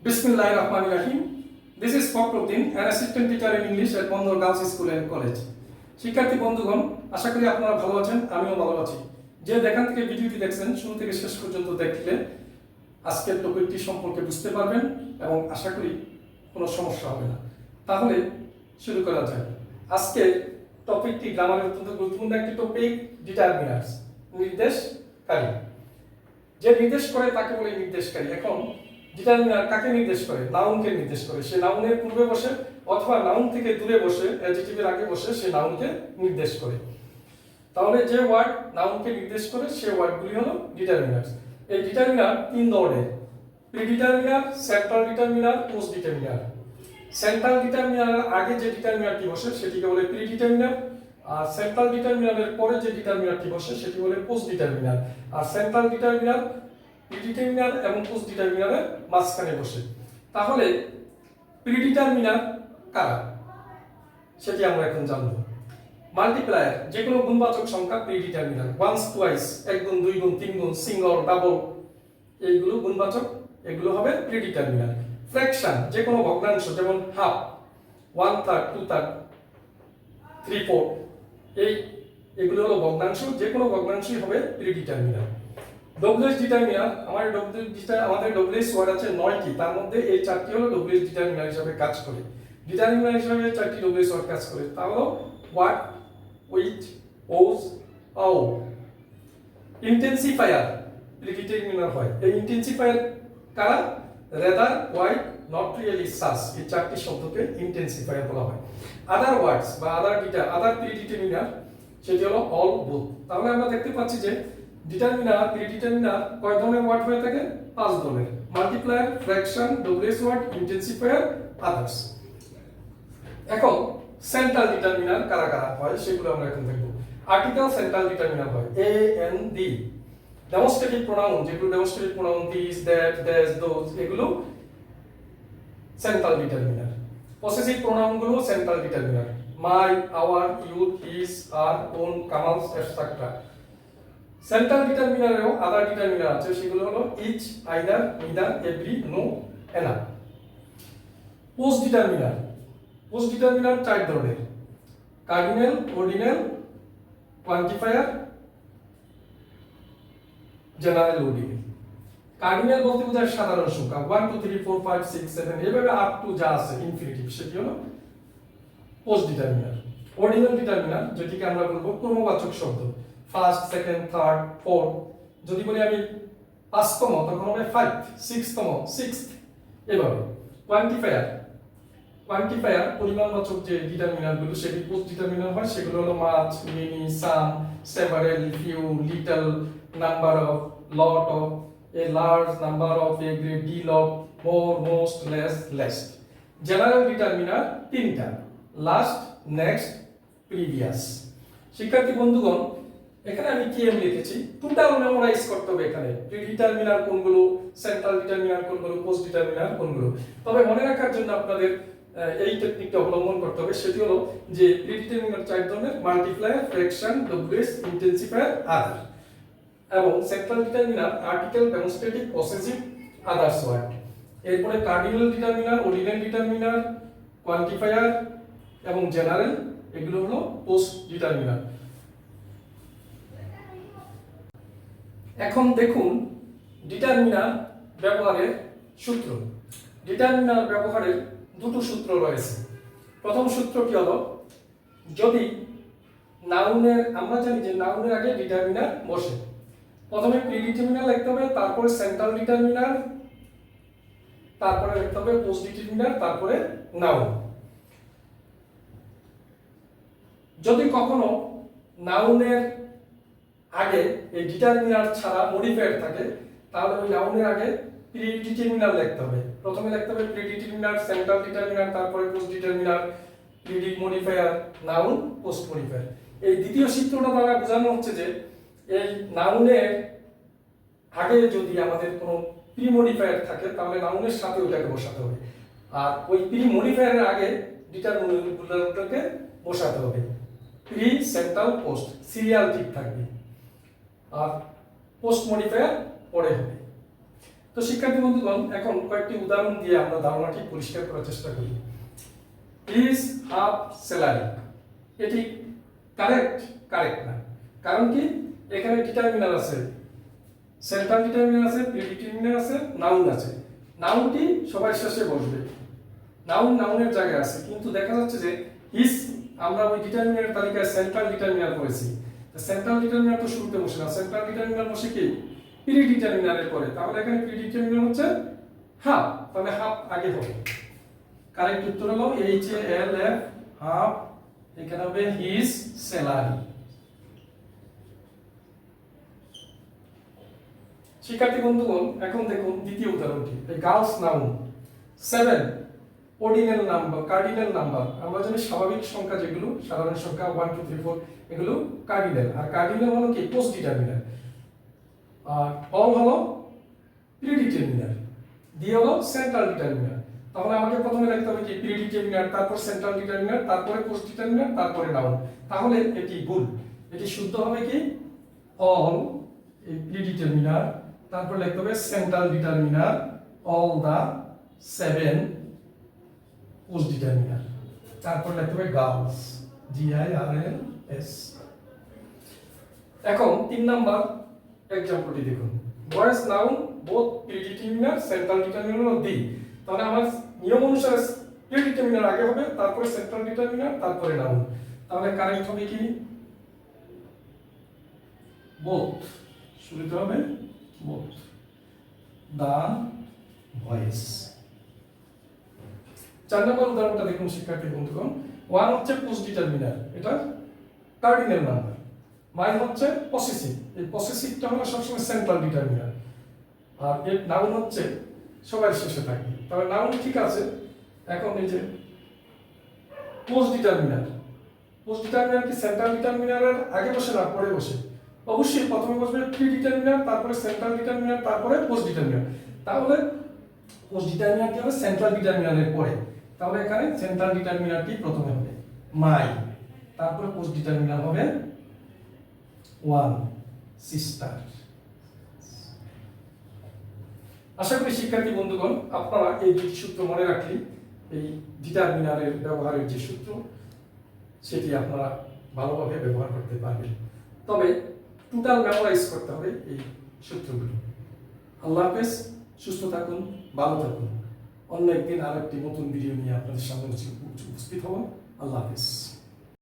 Bismillahirrahmanirrahim. This is Fakhruddin, an assistant teacher in English at Bondor Girls School and College. শিক্ষার্থী বন্ধুগণ, আশা করি আপনারা ভালো আছেন, আমিও ভালো আছি। যে যেখান থেকে ভিডিওটি দেখছেন শুরু থেকে শেষ পর্যন্ত দেখলে আজকের টপিকটি সম্পর্কে বুঝতে পারবেন এবং আশা করি কোনো সমস্যা হবে না। তাহলে শুরু করা যাক। আজকের টপিকটি গ্রামারের অত্যন্ত গুরুত্বপূর্ণ একটি টপিক, ডিটারমিনার্স, নির্দেশকারী। যে নির্দেশ করে তাকে বলে নির্দেশকারী। এখন ডিটারমিনার কাকে নির্দেশ করে? নাউনকে নির্দেশ করে। সে নাউনের পূর্বে বসে অথবা নাউন থেকে দূরে বসে, অ্যাডজেক্টিভের আগে বসে সে নাউনকে নির্দেশ করে। তাহলে যে ওয়ার্ড নাউনকে নির্দেশ করে সে ওয়ার্ডগুলি হলো ডিটারমিনার্স। এই ডিটারমিনার তিন ধরনের: predeterminer, central determiner, post determiner. Central ডিটারমিনারের আগে যে ডিটারমিনারটি বসে সেটিকে বলে প্রিডিটারমিনার, আর সেন্ট্রাল ডিটারমিনারের পরে যে ডিটারমিনারটি বসে সেটি বলে পোস্ট ডিটারমিনার। আর সেন্ট্রাল ডিটারমিনার প্রিডিটারমিনার এবং পোস্ট ডিটারমিনারের মাঝখানে বসে। তাহলে প্রিডিটারমিনার কারা সেটি আমরা এখন জানব। মাল্টিপ্লায়ার, যে কোনো গুণবাচক সংখ্যা প্রিডিটারমিনার। ওয়ান্স, টুয়াইস, এক গুণ, দুই গুণ, তিন গুণ, সিঙ্গল, ডাবল, এইগুলো গুণবাচক, এগুলো হবে প্রিডিটারমিনার। ফ্র্যাকশন, যে কোনো ভগ্নাংশ, যেমন হাফ, 1/3, 2/3, 3/4, এগুলো হলো ভগ্নাংশ। যে কোনো ভগ্নাংশই হবে প্রিডিটারমিনার। ডব্লিউএস ডিটারমিনার, আমাদের ডব্লিউএস ওয়ার্ড আছে 9টি, তার মধ্যে এই 4টি হলো ডব্লিউএস ডিটারমিনার হিসেবে কাজ করে। ডিটারমিনার হিসেবে 4টি ডব্লিউএস ওয়ার্ড কাজ করে, তা হলো হোয়াট, উইচ, ওজ, আও। ইন্টেন্সিফায়ার প্রিডিটারমিনার হয়। এই ইন্টেন্সিফায়ার কারা? রেদার, হোয়াইট, নট রিয়েলি, সাস, এই 4টি শব্দকে ইন্টেন্সিফায়ার বলা হয়। আদার ওয়ার্ডস বা আদার প্রিডিটারমিনার সেটি হলো অল, বোথ। তাহলে আমরা দেখতে পাচ্ছি যে ডিটারমিনার, প্রিডিটারমিনার কয় ধরনের ওয়ার্ড হয়ে থাকে? 5 ধরনের: multiplier, fraction, WS word, intensifier, others. এখন সেন্ট্রাল ডিটারমিনার কারা কারা হয় সেগুলো আমরা এখন দেখব। আর্টিকেল সেন্ট্রাল ডিটারমিনার হয় a an the. Demonstrative pronoun, যেগুলো demonstrative pronoun, this, that, these, those, এগুলো সেন্ট্রাল ডিটারমিনার। পসেসিভ প্রোনাউন গুলো central determiner: my, our, your, his, her, own, Kamal's, etcetera. Central ডিটারমিনারেও আদার ডিটারমিনার আছে, সেগুলো হলো each, either, neither, every, no, any. Post determiner, post determiner 4 ধরনের: cardinal, ordinal, quantifier, general, ordinal. Cardinal বলতে বোঝায় সাধারণ সংখ্যা, 1 2 3 4 5 6 7 এভাবে আপ টু যা আছে ইনফিনিটিভ, সেটি হলো পোস্ট ডিটারমিনার। অর্ডিনাল ডিটারমিনার, যেটিকে আমরা বলবো ক্রমবাচক শব্দ, ফার্স্ট, সেকেন্ড, থার্ড, ফোর্থ। যদি বলি আমি 5তম তখন হবে 5, 6তম 6th, এভাবে। কোয়ান্টিফায়ার, কোয়ান্টিফায়ার পরিমাণবাচক যে ডিটারমিনারগুলো সেটি পোস্ট ডিটারমিনার হয়, সেগুলো হলো much, many, some, several, few, little, number of, lot of, a large number of, a great deal of, more, most, less, least. General determiner 3টা: লাস্ট, নেক্সট, প্রিভিয়াস। শিক্ষার্থী বন্ধুগণ, এখানে আমি কি এম লিখেছি, টোটাল মেমোরাইজ করতে হবে। এখানে প্রিডিটারমিনার কোনগুলো, সেন্ট্রাল ডিটারমিনার কোনগুলো, পোস্ট ডিটারমিনার কোনগুলো। তবে মনে রাখার জন্য আপনাদের এই টেকনিকটা অবলম্বন করতে হবে। সেটি হলো যে প্রিডিটারমিনার 4 ধরনের: multiplier, fraction, WS, intensifier, other. এবং central determiner article, demonstrative, possessive, others word. এরপরে cardinal determiner, ordinal determiner, quantifier এবং জেনারেল, এগুলো হলো পোস্ট ডিটারমিনার। এখন দেখুন ডিটারমিনার ব্যবহারের সূত্র। ডিটারমিনার ব্যবহারের দুটো সূত্র রয়েছে। প্রথম সূত্রটি হলো, যদি নাউনের, আমরা জানি যে নাউনের আগে ডিটারমিনার বসে, প্রথমে প্রিডিটারমিনার লিখতে হবে, তারপরে সেন্ট্রাল ডিটারমিনার, তারপরে লিখতে হবে পোস্ট ডিটারমিনার, তারপরে নাউন। যদি কখনো নাউনের আগে এই ডিটারমিনার ছাড়া মডিফায়ার থাকে, তাহলে ওই নাউনের আগে প্রিডিটারমিনার লিখতে হবে। প্রথমে লিখতে হবে প্রিডিটারমিনার, সেন্ট্রাল ডিটারমিনার, তারপরে post determiner, pretty modifier, noun, post modifier. এই দ্বিতীয় সূত্রটা দ্বারা বোঝানো হচ্ছে যে এই নাউনের আগে যদি আমাদের কোনো প্রি মডিফায়ার থাকে, তাহলে নাউনের সাথে ওটাকে বসাতে হবে। আর ওই প্রি মডিফায়ারের আগে ডিটারমিনারগুলোকে বসাতে হবে। প্রি, সেন্ট্রাল, পোস্ট, সিরিয়াল ঠিক থাকবে। আর পোস্ট মডিফায়ার পরে হবে। তো শিক্ষার্থী বন্ধুগণ, এখন কয়েকটি উদাহরণ দিয়ে আমরা ধারণাটি পরিষ্কার করার চেষ্টা করি। হিজ হাফ স্যালারি, এটি কারেক্ট না। কারণ কি, এখানে ডিটারমিনার আছে, সেন্ট্রাল ডিটারমিনার আছে, প্রিডিটারমিনার আছে, নাউন আছে। নাউনটি সবার শেষে বসবে, নাউনের জায়গায় আছে, কিন্তু দেখা যাচ্ছে যে হিজ আমরা ওই ডিটারমিনার তালিকায় সেন্ট্রাল ডিটারমিনার করেছি। সেন্ট্রাল ডিটারমিনার তো শুরুতে বসে না, সেন্ট্রাল ডিটারমিনার বসে কি প্রিডিটারমিনারের পরে। তাহলে এখানে প্রিডিটারমিনার হচ্ছে হাফ, তাহলে হাফ আগে হবে। কারেক্ট উত্তর হলো HALF, হাফ। এখানে হবে হিজ স্যালারি। শিক্ষার্থী বন্ধুগণ, এখন দেখুন দ্বিতীয় উদাহরণটি। Girls noun 7 ordinal number, cardinal number. আমরা জানি স্বাভাবিক সংখ্যা যেগুলো সাধারণ সংখ্যা 1 2 3 4 এগুলো কার্ডিনাল, আর কার্ডিনাল হলো কি পোস্ট ডিটারমিনার, আর অল হলো প্রিডিটারমিনার, ডি হলো সেন্ট্রাল ডিটারমিনার। তাহলে আমাকে প্রথমে লিখতে হবে কি প্রিডিটারমিনার, তারপর সেন্ট্রাল ডিটারমিনার, তারপরে পোস্ট ডিটারমিনার, তারপরে নাউন। তাহলে এটি ভুল। এটি শুদ্ধ হবে কি অল এই প্রিডিটারমিনার, তারপর লিখতে হবে central determiner, all the 7 post determiner, তারপর লিখতে হবে গার্লস, GIRLS। এখন 3 নাম্বার এক্সাম্পলটি দেখুন। Boys noun both predeterminer central determiner the. তাহলে আমার নিয়ম অনুসারে প্রিডিটারমিনার আগে হবে, তারপরে সেন্ট্রাল ডিটারমিনার, তারপরে নাউন। তাহলে কারেক্ট হবে কি বোথ, শুরুতে হবে বোথ দা ভয়েস। 4 নম্বর উদাহরণটা দেখুন শিক্ষার্থী বন্ধুগণ। 1 হচ্ছে পোস্ট ডিটারমিনার, এটা কার্ডিনাল নাম্বার। মাই হচ্ছে পসেসিভ, এই পসেসিভটা হলো সবসময় সেন্ট্রাল ডিটারমিনার, আর এর নাউন হচ্ছে সবার শেষে থাকবে। তবে নাউন ঠিক আছে। এখন এই যে পোস্ট ডিটারমিনার কি সেন্ট্রাল ডিটারমিনারের আগে বসে না পরে বসে? অবশ্যই প্রথমে বসবে প্রি ডিটারমিনার, তারপরে সেন্ট্রাল ডিটারমিনার, তারপরে পোস্ট ডিটারমিনার। তাহলে পোস্ট ডিটারমিনার কি হবে সেন্ট্রাল ডিটারমিনারের পরে। তাহলে এখানে সেন্ট্রাল ডিটারমিনারটি প্রথমে হবে মাই, তারপরে পোস্ট ডিটারমিনার হবে ওয়ান সিস্টার। আশা করি শিক্ষার্থী বন্ধুগণ আপনারা এই দুটি সূত্র মনে রাখলে এই ডিটারমিনারের ব্যবহারের যে সূত্র সেটি আপনারা ভালোভাবে ব্যবহার করতে পারবেন। তবে টোটাল মেমোরাইজ করতে হবে এই সূত্রগুলো। আল্লাহ হাফেজ, সুস্থ থাকুন, ভালো থাকুন। অন্য একদিন আরেকটি নতুন ভিডিও নিয়ে আপনাদের সামনে উপস্থিত হব। আল্লাহ হাফেজ।